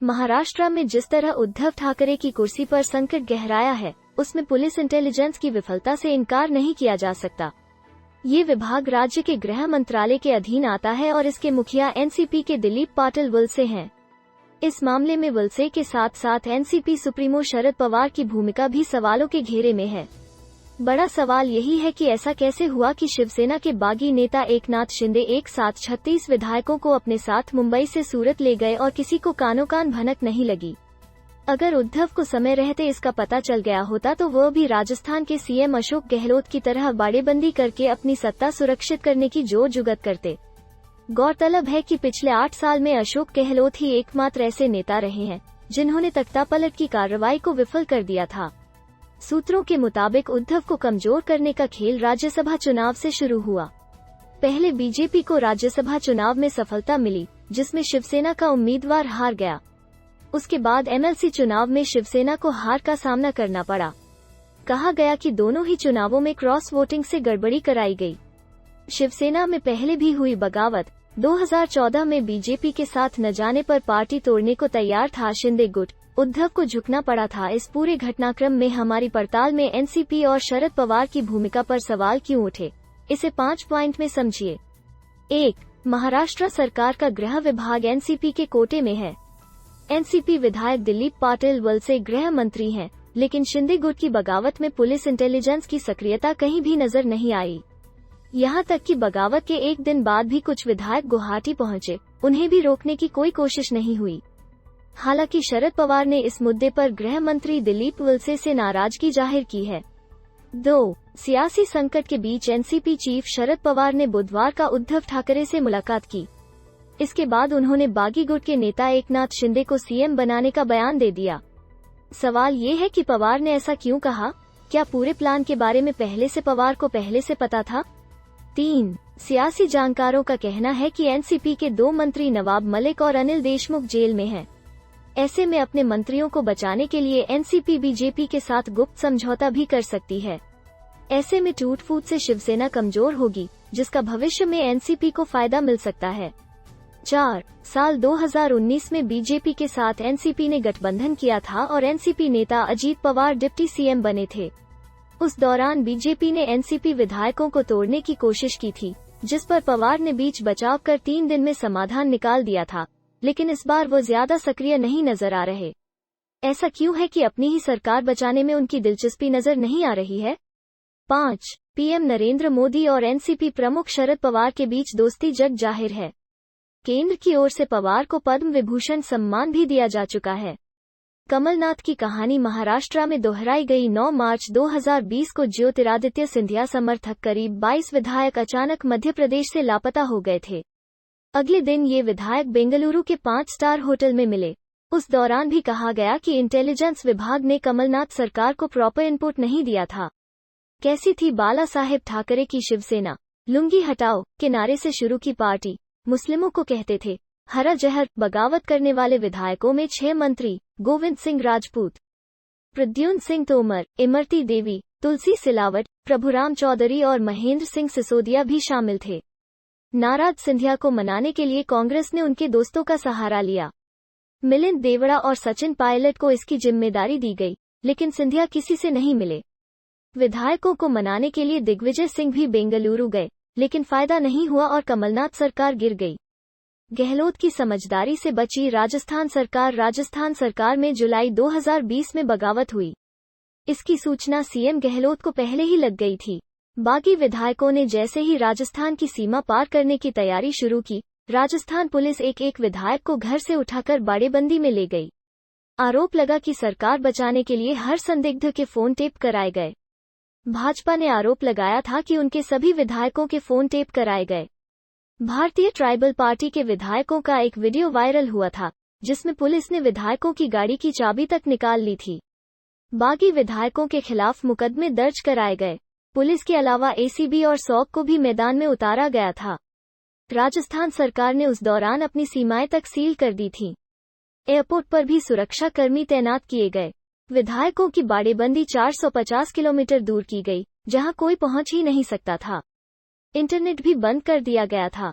महाराष्ट्र में जिस तरह उद्धव ठाकरे की कुर्सी पर संकट गहराया है, उसमें पुलिस इंटेलिजेंस की विफलता से इनकार नहीं किया जा सकता। ये विभाग राज्य के गृह मंत्रालय के अधीन आता है और इसके मुखिया एनसीपी के दिलीप पाटिल वलसे हैं। इस मामले में वलसे के साथ साथ एनसीपी सुप्रीमो शरद पवार की भूमिका भी सवालों के घेरे में है। बड़ा सवाल यही है कि ऐसा कैसे हुआ कि शिवसेना के बागी नेता एकनाथ शिंदे एक साथ 36 विधायकों को अपने साथ मुंबई से सूरत ले गए और किसी को कानो कान भनक नहीं लगी। अगर उद्धव को समय रहते इसका पता चल गया होता तो वह भी राजस्थान के सीएम अशोक गहलोत की तरह बाड़ेबंदी करके अपनी सत्ता सुरक्षित करने की जोर-जुगत करते। गौरतलब है कि पिछले 8 साल में अशोक गहलोत ही एकमात्र ऐसे नेता रहे हैं जिन्होंने तख्तापलट की कार्रवाई को विफल कर दिया था। सूत्रों के मुताबिक उद्धव को कमजोर करने का खेल राज्यसभा चुनाव से शुरू हुआ। पहले बीजेपी को राज्यसभा चुनाव में सफलता मिली, जिसमें शिवसेना का उम्मीदवार हार गया। उसके बाद एमएलसी चुनाव में शिवसेना को हार का सामना करना पड़ा। कहा गया कि दोनों ही चुनावों में क्रॉस वोटिंग से गड़बड़ी कराई गई। शिवसेना में पहले भी हुई बगावत। 2014 में बीजेपी के साथ न जाने पर पार्टी तोड़ने को तैयार था शिंदे गुट। उद्धव को झुकना पड़ा था। इस पूरे घटनाक्रम में हमारी पड़ताल में एनसीपी और शरद पवार की भूमिका पर सवाल क्यों उठे, इसे 5 पॉइंट में समझिए। 1. महाराष्ट्र सरकार का गृह विभाग एनसीपी के कोटे में है। एनसीपी विधायक दिलीप पाटिल वलसे गृह मंत्री हैं, लेकिन शिंदे गुट की बगावत में पुलिस इंटेलिजेंस की सक्रियता कहीं भी नजर नहीं आई। यहाँ तक कि बगावत के एक दिन बाद भी कुछ विधायक गुवाहाटी पहुंचे, उन्हें भी रोकने की कोई कोशिश नहीं हुई। हालांकि शरद पवार ने इस मुद्दे पर गृह मंत्री दिलीप वलसे से नाराजगी जाहिर की है। 2. सियासी संकट के बीच एनसीपी चीफ शरद पवार ने बुधवार का उद्धव ठाकरे से मुलाकात की। इसके बाद उन्होंने बागी गुट के नेता एकनाथ शिंदे को सीएम बनाने का बयान दे दिया। सवाल ये है कि पवार ने ऐसा क्यों कहा? क्या पूरे प्लान के बारे में पहले से पवार को पहले से पता था? 3. सियासी जानकारों का कहना है कि एनसीपी के 2 मंत्री नवाब मलिक और अनिल देशमुख जेल में हैं। ऐसे में अपने मंत्रियों को बचाने के लिए एनसीपी बीजेपी के साथ गुप्त समझौता भी कर सकती है। ऐसे में टूट-फूट से शिवसेना कमजोर होगी, जिसका भविष्य में एनसीपी को फायदा मिल सकता है। 4. साल 2019 में बीजेपी के साथ एनसीपी ने गठबंधन किया था और एनसीपी नेता अजीत पवार डिप्टी सीएम बने थे। उस दौरान बीजेपी ने एनसीपी विधायकों को तोड़ने की कोशिश की थी, जिस पर पवार ने बीच बचाव कर 3 दिन में समाधान निकाल दिया था, लेकिन इस बार वो ज्यादा सक्रिय नहीं नजर आ रहे। ऐसा क्यों है कि अपनी ही सरकार बचाने में उनकी दिलचस्पी नजर नहीं आ रही है? 5. पीएम नरेंद्र मोदी और एनसीपी प्रमुख शरद पवार के बीच दोस्ती जग जाहिर है। केंद्र की ओर से पवार को पद्म विभूषण सम्मान भी दिया जा चुका है। कमलनाथ की कहानी महाराष्ट्र में दोहराई गई। 9 मार्च 2020 को ज्योतिरादित्य सिंधिया समर्थक करीब 22 विधायक अचानक मध्य प्रदेश से लापता हो गए थे। अगले दिन ये विधायक बेंगलुरु के 5 स्टार होटल में मिले। उस दौरान भी कहा गया कि इंटेलिजेंस विभाग ने कमलनाथ सरकार को प्रॉपर इनपुट नहीं दिया था। कैसी थी बाला साहेब ठाकरे की शिवसेना? लुंगी हटाओ के नारे से शुरू की पार्टी। मुस्लिमों को कहते थे हरा जहर। बगावत करने वाले विधायकों में 6 मंत्री गोविंद सिंह राजपूत, प्रद्युम्न सिंह तोमर, इमरती देवी, तुलसी सिलावट, प्रभुराम चौधरी और महेंद्र सिंह सिसोदिया भी शामिल थे। नाराज सिंधिया को मनाने के लिए कांग्रेस ने उनके दोस्तों का सहारा लिया। मिलिंद देवड़ा और सचिन पायलट को इसकी जिम्मेदारी दी गई, लेकिन सिंधिया किसी से नहीं मिले। विधायकों को मनाने के लिए दिग्विजय सिंह भी बेंगलुरु गए, लेकिन फायदा नहीं हुआ और कमलनाथ सरकार गिर गई। गहलोत की समझदारी से बची राजस्थान सरकार। राजस्थान सरकार में जुलाई 2020 में बगावत हुई। इसकी सूचना सीएम गहलोत को पहले ही लग गई थी। बागी विधायकों ने जैसे ही राजस्थान की सीमा पार करने की तैयारी शुरू की, राजस्थान पुलिस एक विधायक को घर से उठाकर बाड़ेबंदी में ले गई। आरोप लगा कि सरकार बचाने के लिए हर संदिग्ध के फोन टेप कराए गए। भाजपा ने आरोप लगाया था कि उनके सभी विधायकों के फोन टेप कराए गए। भारतीय ट्राइबल पार्टी के विधायकों का एक वीडियो वायरल हुआ था, जिसमें पुलिस ने विधायकों की गाड़ी की चाबी तक निकाल ली थी। बागी विधायकों के खिलाफ मुकदमे दर्ज कराए गए। पुलिस के अलावा एसीबी और सौक को भी मैदान में उतारा गया था। राजस्थान सरकार ने उस दौरान अपनी सीमाएं तक सील कर दी थीं। एयरपोर्ट पर भी सुरक्षा कर्मी तैनात किए गए। विधायकों की बाड़ेबंदी 450 किलोमीटर दूर की गई, जहां कोई पहुंच ही नहीं सकता था। इंटरनेट भी बंद कर दिया गया था।